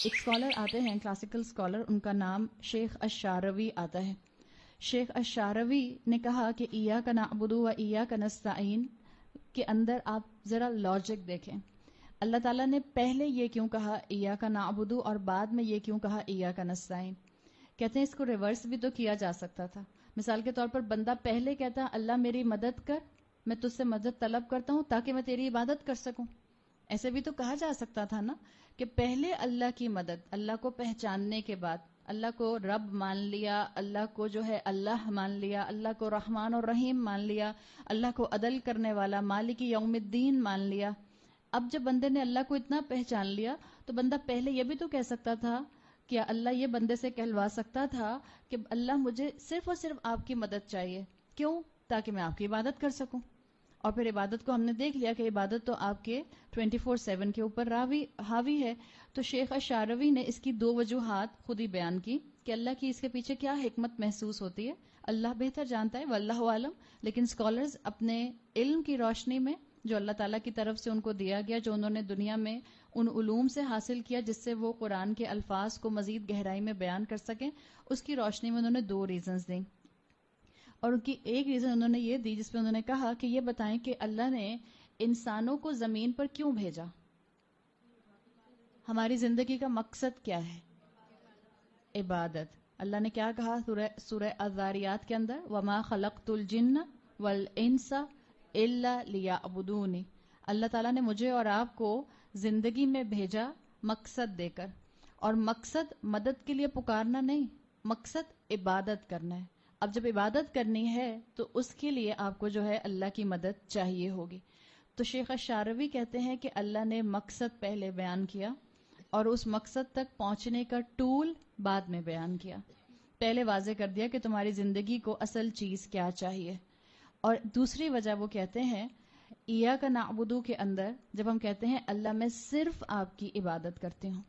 ایک اسکالر آتے ہیں، کلاسیکل اسکالر، ان کا نام شیخ الشعراوی آتا ہے. شیخ الشعراوی نے کہا کہ ایاک نعبد و ایاک نستعین کے اندر آپ ذرا لاجک دیکھیں. اللہ تعالیٰ نے پہلے یہ کیوں کہا ایاک نعبد اور بعد میں یہ کیوں کہا ایاک نستعین؟ کہتے ہیں اس کو ریورس بھی تو کیا جا سکتا تھا. مثال کے طور پر بندہ پہلے کہتا اللہ میری مدد کر، میں تجھ سے مدد طلب کرتا ہوں تاکہ میں تیری عبادت کر سکوں. ایسے بھی تو کہا جا سکتا تھا نا کہ پہلے اللہ کی مدد، اللہ کو پہچاننے کے بعد، اللہ کو رب مان لیا، اللہ کو جو ہے اللہ مان لیا، اللہ کو رحمان اور رحیم مان لیا، اللہ کو عدل کرنے والا مالک یوم الدین مان لیا. اب جب بندے نے اللہ کو اتنا پہچان لیا تو بندہ پہلے یہ بھی تو کہہ سکتا تھا کہ اللہ یہ بندے سے کہلوا سکتا تھا کہ اللہ مجھے صرف اور صرف آپ کی مدد چاہیے. کیوں؟ تاکہ میں آپ کی عبادت کر سکوں. اور پھر عبادت کو ہم نے دیکھ لیا کہ عبادت تو آپ کے 24/7 کے اوپر حاوی ہے. تو شیخ الشعراوی نے اس کی 2 وجوہات خود ہی بیان کی کہ اللہ کی اس کے پیچھے کیا حکمت محسوس ہوتی ہے. اللہ بہتر جانتا ہے، واللہ عالم. لیکن اسکالرز اپنے علم کی روشنی میں جو اللہ تعالیٰ کی طرف سے ان کو دیا گیا، جو انہوں نے دنیا میں ان علوم سے حاصل کیا جس سے وہ قرآن کے الفاظ کو مزید گہرائی میں بیان کر سکیں، اس کی روشنی میں انہوں نے 2 ریزنز دیں. اور ان کی ایک ریزن انہوں نے یہ دی جس پہ انہوں نے کہا کہ یہ بتائیں کہ اللہ نے انسانوں کو زمین پر کیوں بھیجا؟ ہماری زندگی کا مقصد کیا ہے؟ عبادت. اللہ نے کیا کہا سورہ الذاریات کے اندر؟ وَمَا خَلَقْتُ الْجِنَّ وَالْإِنسَ إِلَّا لِيَعْبُدُونِ. اللہ تعالیٰ نے مجھے اور آپ کو زندگی میں بھیجا مقصد دے کر، اور مقصد مدد کے لیے پکارنا نہیں، مقصد عبادت کرنا ہے. اب جب عبادت کرنی ہے تو اس کے لیے آپ کو جو ہے اللہ کی مدد چاہیے ہوگی. تو شیخ الشعراوی کہتے ہیں کہ اللہ نے مقصد پہلے بیان کیا اور اس مقصد تک پہنچنے کا ٹول بعد میں بیان کیا. پہلے واضح کر دیا کہ تمہاری زندگی کو اصل چیز کیا چاہیے. اور دوسری وجہ وہ کہتے ہیں ایاک نعبد کے اندر جب ہم کہتے ہیں اللہ میں صرف آپ کی عبادت کرتی ہوں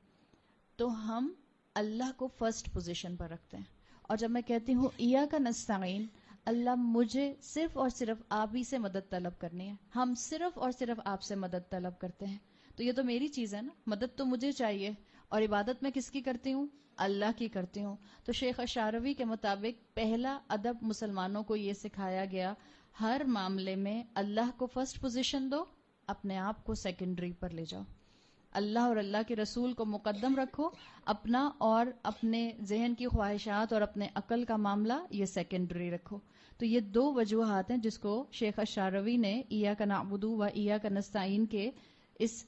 تو ہم اللہ کو فرسٹ پوزیشن پر رکھتے ہیں. اور جب میں کہتی ہوں ایاک نستعین، اللہ مجھے صرف اور صرف آپ ہی سے مدد طلب کرنی ہے، ہم صرف اور صرف آپ سے مدد طلب کرتے ہیں، تو یہ تو میری چیز ہے نا، مدد تو مجھے چاہیے. اور عبادت میں کس کی کرتی ہوں؟ اللہ کی کرتی ہوں. تو شیخ الشعراوی کے مطابق پہلا ادب مسلمانوں کو یہ سکھایا گیا، ہر معاملے میں اللہ کو فرسٹ پوزیشن دو، اپنے آپ کو سیکنڈری پر لے جاؤ. اللہ اور اللہ کے رسول کو مقدم رکھو، اپنا اور اپنے ذہن کی خواہشات اور اپنے عقل کا معاملہ یہ سیکنڈری رکھو. تو یہ 2 وجوہات ہیں جس کو شیخ الشعراوی نے ایاک نعبد و ایاک نستعین کے اس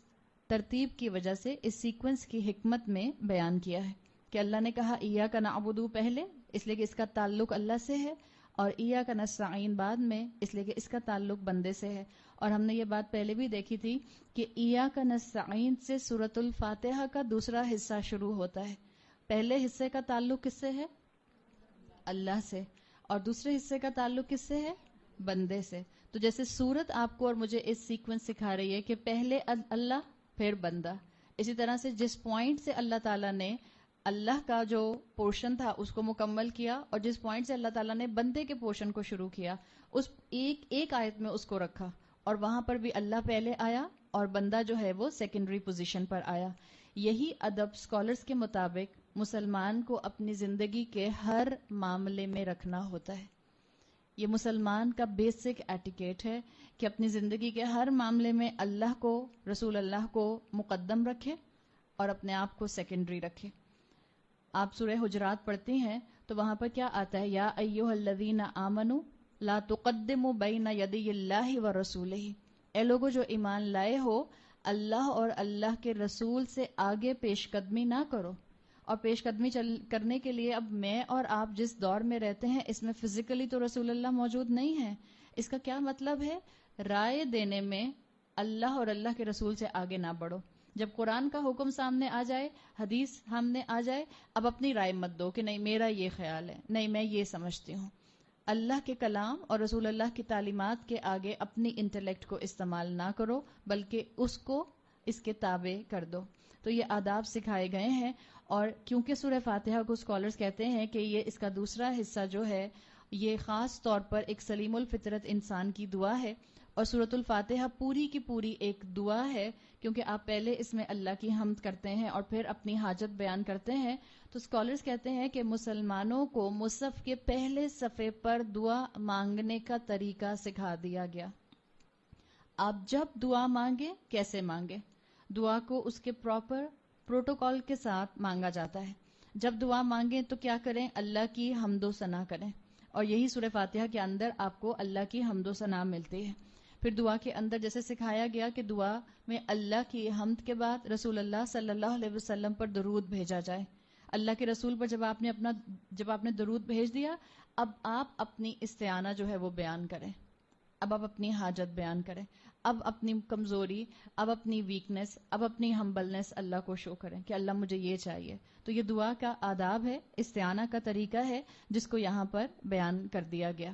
ترتیب کی وجہ سے، اس سیکوینس کی حکمت میں بیان کیا ہے کہ اللہ نے کہا ایاک نعبد پہلے اس لیے کہ اس کا تعلق اللہ سے ہے، اور ایاک نستعین بعد میں اس لیے کہ اس کا تعلق بندے سے ہے. اور ہم نے یہ بات پہلے بھی دیکھی تھی کہ ایاک نستعین سے سورۃ الفاتحہ کا دوسرا حصہ شروع ہوتا ہے. پہلے حصے کا تعلق کس سے ہے؟ اللہ سے. اور دوسرے حصے کا تعلق کس سے ہے؟ بندے سے. تو جیسے سورت آپ کو اور مجھے اس سیکوینس سکھا رہی ہے کہ پہلے اللہ پھر بندہ، اسی طرح سے جس پوائنٹ سے اللہ تعالیٰ نے اللہ کا جو پورشن تھا اس کو مکمل کیا اور جس پوائنٹ سے اللہ تعالیٰ نے بندے کے پورشن کو شروع کیا، اس ایک آیت میں اس کو رکھا، اور وہاں پر بھی اللہ پہلے آیا اور بندہ جو ہے وہ سیکنڈری پوزیشن پر آیا. یہی ادب اسکالرس کے مطابق مسلمان کو اپنی زندگی کے ہر معاملے میں رکھنا ہوتا ہے. یہ مسلمان کا بیسک ایٹیکیٹ ہے کہ اپنی زندگی کے ہر معاملے میں اللہ کو، رسول اللہ کو مقدم رکھے اور اپنے آپ کو سیکنڈری رکھے. آپ سورہ حجرات پڑھتی ہیں تو وہاں پر کیا آتا ہے؟ یا ایھا الذین آمنوا لا تقدموا بین یدی اللہ ورسولہ. اے لوگوں جو ایمان لائے ہو، اللہ اور اللہ کے رسول سے آگے پیش قدمی نہ کرو. اور پیش قدمی کرنے کے لیے اب میں اور آپ جس دور میں رہتے ہیں اس میں فزیکلی تو رسول اللہ موجود نہیں ہے. اس کا کیا مطلب ہے؟ رائے دینے میں اللہ اور اللہ کے رسول سے آگے نہ بڑھو. جب قرآن کا حکم سامنے آ جائے، حدیث سامنے آ جائے، اب اپنی رائے مت دو کہ نہیں میرا یہ خیال ہے، نہیں میں یہ سمجھتی ہوں. اللہ کے کلام اور رسول اللہ کی تعلیمات کے آگے اپنی انٹلیکٹ کو استعمال نہ کرو، بلکہ اس کو اس کے تابع کر دو. تو یہ آداب سکھائے گئے ہیں. اور کیونکہ سورہ فاتحہ کو اسکالرز کہتے ہیں کہ یہ اس کا دوسرا حصہ جو ہے یہ خاص طور پر ایک سلیم الفطرت انسان کی دعا ہے، اور سورۃ الفاتحہ پوری کی پوری ایک دعا ہے، کیونکہ آپ پہلے اس میں اللہ کی حمد کرتے ہیں اور پھر اپنی حاجت بیان کرتے ہیں. تو اسکالرز کہتے ہیں کہ مسلمانوں کو مصحف کے پہلے صفحے پر دعا مانگنے کا طریقہ سکھا دیا گیا. آپ جب دعا مانگیں کیسے مانگیں، دعا کو اس کے پراپر پروٹوکول کے ساتھ مانگا جاتا ہے. جب دعا مانگیں تو کیا کریں، اللہ کی حمد و ثنا کریں، اور یہی سورہ فاتحہ کے اندر آپ کو اللہ کی حمد و ثنا ملتی ہے. پھر دعا کے اندر جیسے سکھایا گیا کہ دعا میں اللہ کی حمد کے بعد رسول اللہ صلی اللہ علیہ وسلم پر درود بھیجا جائے. اللہ کے رسول پر جب آپ نے درود بھیج دیا، اب آپ اپنی استعانہ جو ہے وہ بیان کریں، اب آپ اپنی حاجت بیان کریں، اب اپنی کمزوری، اب اپنی ویکنس، اب اپنی ہمبلنس اللہ کو شو کریں کہ اللہ مجھے یہ چاہیے. تو یہ دعا کا آداب ہے، استعانہ کا طریقہ ہے جس کو یہاں پر بیان کر دیا گیا.